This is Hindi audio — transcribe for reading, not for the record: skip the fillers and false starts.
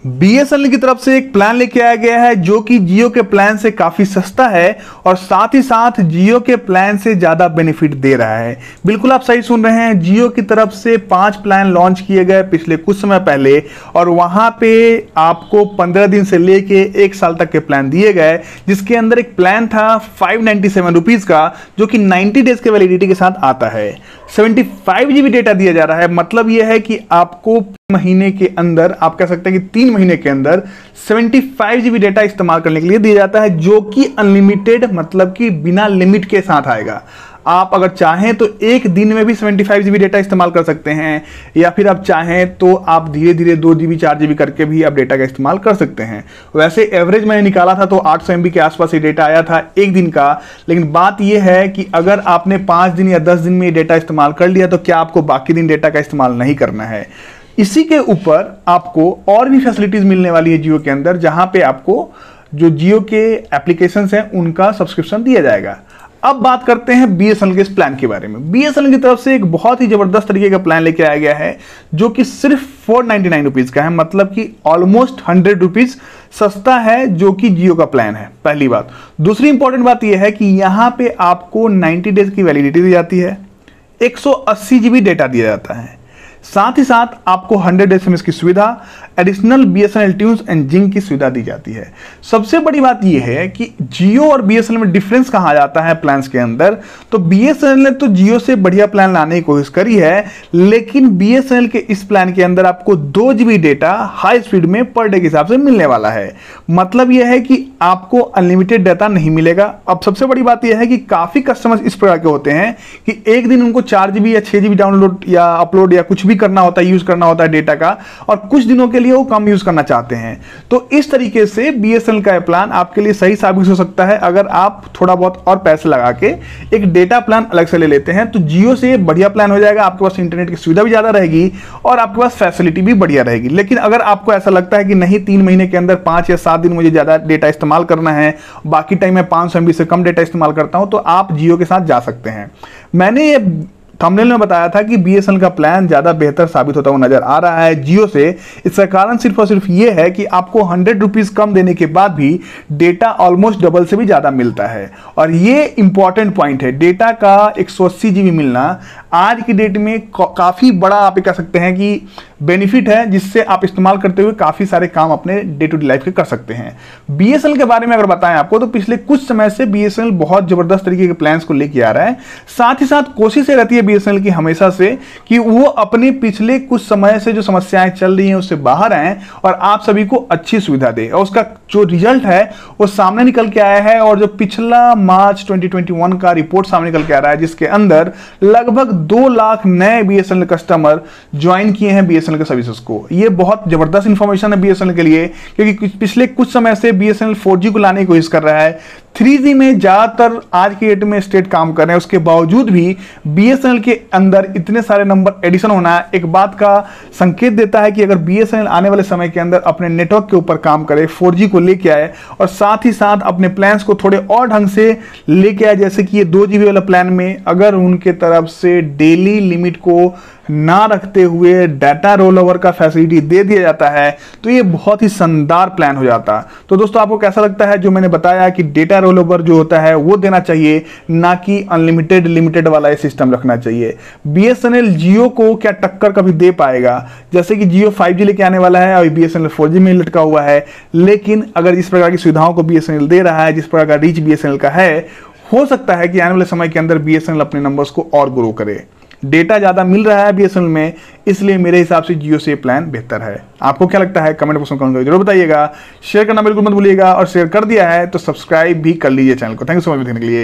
बीएसएनएल की तरफ से एक प्लान लेके आया गया है जो कि जियो के प्लान से काफी सस्ता है और साथ ही साथ जियो के प्लान से ज्यादा बेनिफिट दे रहा है। बिल्कुल आप सही सुन रहे हैं, जियो की तरफ से 5 प्लान लॉन्च किए गए पिछले कुछ समय पहले और वहां पे आपको 15 दिन से लेके 1 साल तक के प्लान दिए गए, जिसके अंदर एक प्लान था 597 रुपीज का जो कि 90 डेज के वैलिडिटी के साथ आता है। 75 GB डेटा दिया जा रहा है। मतलब यह है कि आपको महीने के अंदर, आप कह सकते हैं कि 3 महीने के अंदर 75 GB डेटा इस्तेमाल करने के लिए दिया जाता है, जो कि अनलिमिटेड, मतलब कि बिना लिमिट के साथ आएगा। आप अगर चाहें तो एक दिन में भी 75 GB डेटा इस्तेमाल कर सकते हैं, या फिर आप चाहें तो आप धीरे धीरे 2 GB 4 GB करके भी आप डेटा का इस्तेमाल कर सकते हैं। वैसे एवरेज मैंने निकाला था तो 800 MB के आसपास ये डेटा आया था एक दिन का। लेकिन बात यह है कि अगर आपने 5 दिन या 10 दिन में ये डेटा इस्तेमाल कर लिया तो क्या आपको बाकी दिन डेटा का इस्तेमाल नहीं करना है। इसी के ऊपर आपको और भी फैसिलिटीज मिलने वाली है जियो के अंदर, जहां पे आपको जो जियो के एप्लीकेशंस हैं उनका सब्सक्रिप्शन दिया जाएगा। अब बात करते हैं बीएसएनएल के इस प्लान के बारे में। बीएसएनएल की तरफ से एक बहुत ही जबरदस्त तरीके का प्लान लेके आया गया है जो कि सिर्फ 499 रुपीज का है, मतलब कि ऑलमोस्ट 100 रुपीज सस्ता है जो कि जियो का प्लान है। पहली बात। दूसरी इंपॉर्टेंट बात यह है कि यहां पे आपको 90 डेज की वैलिडिटी दी जाती है, 180 GB डेटा दिया जाता है, साथ ही साथ आपको 100 SMS की सुविधा, additional BSNL tunes and zinc की सुविधा दी जाती है। सबसे बड़ी बात यह है कि जियो और बीएसएनएल में डिफरेंस कहा जाता है प्लान्स के अंदर। तो बीएसएनएल ने तो जियो से बढ़िया प्लान लाने की कोशिश करी है, लेकिन बीएसएनएल के इस प्लान के अंदर आपको 2 GB डेटा हाई स्पीड में पर डे के हिसाब से मिलने वाला है। मतलब यह है कि आपको अनलिमिटेड डाटा नहीं मिलेगा। अब सबसे बड़ी बात यह है कि काफी कस्टमर्स इस प्रकार के होते हैं कि एक दिन उनको 4 GB या 6 GB डाउनलोड या अपलोड या कुछ भी करना होता है, यूज करना होता है डेटा का, और कुछ दिनों के लिए वो कम यूज करना चाहते हैं। तो इस तरीके से बीएसएनएल का प्लान आपके लिए सही साबित हो सकता है अगर आप थोड़ा बहुत और पैसे लगा के एक डेटा प्लान अलग से ले लेते हैं। तो जियो से बढ़िया प्लान हो जाएगा, आपके पास इंटरनेट की सुविधा भी ज्यादा रहेगी और आपके पास फैसिलिटी भी बढ़िया रहेगी। लेकिन अगर आपको ऐसा लगता है कि नहीं, 3 महीने के अंदर 5 या 7 दिन मुझे ज्यादा डेटा इस्तेमाल करना है, बाकी टाइम में 500 MB से कम डेटा इस्तेमाल करता हूं, तो आप जियो के साथ जा सकते हैं। मैंने ये थंबनेल में बताया था कि बीएसएनएल का प्लान ज्यादा बेहतर साबित होता हुआ नजर आ रहा है जियो से। इसका कारण सिर्फ और सिर्फ ये है कि आपको 100 रुपीज कम देने के बाद भी डेटा ऑलमोस्ट डबल से भी ज्यादा मिलता है। और ये इंपॉर्टेंट पॉइंट है, डेटा का 180 GB मिलना आज की डेट में काफी बड़ा, आप कह सकते हैं कि बेनिफिट है, जिससे आप इस्तेमाल करते हुए काफी सारे काम अपने डे टू डे लाइफ के कर सकते हैं। बीएसएनएल के बारे में अगर बताएं आपको, तो पिछले कुछ समय से बीएसएनएल बहुत जबरदस्त तरीके के प्लान्स को लेके आ रहा है। साथ ही साथ कोशिश ये रहती है बीएसएनएल की हमेशा से कि वो अपने पिछले कुछ समय से जो समस्याएं चल रही हैं उससे बाहर आए और आप सभी को अच्छी सुविधा दे, और उसका जो रिजल्ट है वो सामने निकल के आया है। और जो पिछला मार्च 2021 का रिपोर्ट सामने निकल के आ रहा है, जिसके अंदर लगभग 2 लाख नए बीएसएनएल कस्टमर ज्वाइन किए हैं बीएसएनएल के सर्विसेज को। ये बहुत जबरदस्त इंफॉर्मेशन है बीएसएनएल के लिए, क्योंकि पिछले कुछ समय से बीएसएनएल 4G को लाने की कोशिश कर रहा है। 3G में ज्यादातर आज की डेट में स्टेट काम कर रहे हैं, उसके बावजूद भी बीएसएनएल के अंदर इतने सारे नंबर एडिशन होना एक बात का संकेत देता है कि अगर बीएसएनएल आने वाले समय के अंदर अपने नेटवर्क के ऊपर काम करे, 4G को लेके आए और साथ ही साथ अपने प्लान्स को थोड़े और ढंग से लेके आए, जैसे कि ये 2 GB वाला प्लान में अगर उनके तरफ से डेली लिमिट को ना रखते हुए डाटा रोल ओवर का फैसिलिटी दे दिया जाता है, तो ये बहुत ही शानदार प्लान हो जाता है। तो दोस्तों, आपको कैसा लगता है जो मैंने बताया कि डेटा रोल ओवर जो होता है वो देना चाहिए, ना कि अनलिमिटेड लिमिटेड वाला ये सिस्टम रखना चाहिए। बीएसएनएल जियो को क्या टक्कर कभी दे पाएगा? जैसे कि जियो 5G लेके आने वाला है और बीएसएनएल 4G में लटका हुआ है, लेकिन अगर इस प्रकार की सुविधाओं को बीएसएनएल दे रहा है, जिस प्रकार का रीच बीएसएनएल का है, हो सकता है कि आने वाले समय के अंदर बीएसएनएल अपने नंबर्स को और ग्रो करे। डेटा ज्यादा मिल रहा है बीएसएनएल में, इसलिए मेरे हिसाब से जियो से प्लान बेहतर है। आपको क्या लगता है? कमेंट बॉक्स में कमेंट करके जरूर बताइएगा। शेयर करना बिल्कुल मत भूलिएगा, और शेयर कर दिया है तो सब्सक्राइब भी कर लीजिए चैनल को। थैंक यू सो मच देखने के लिए।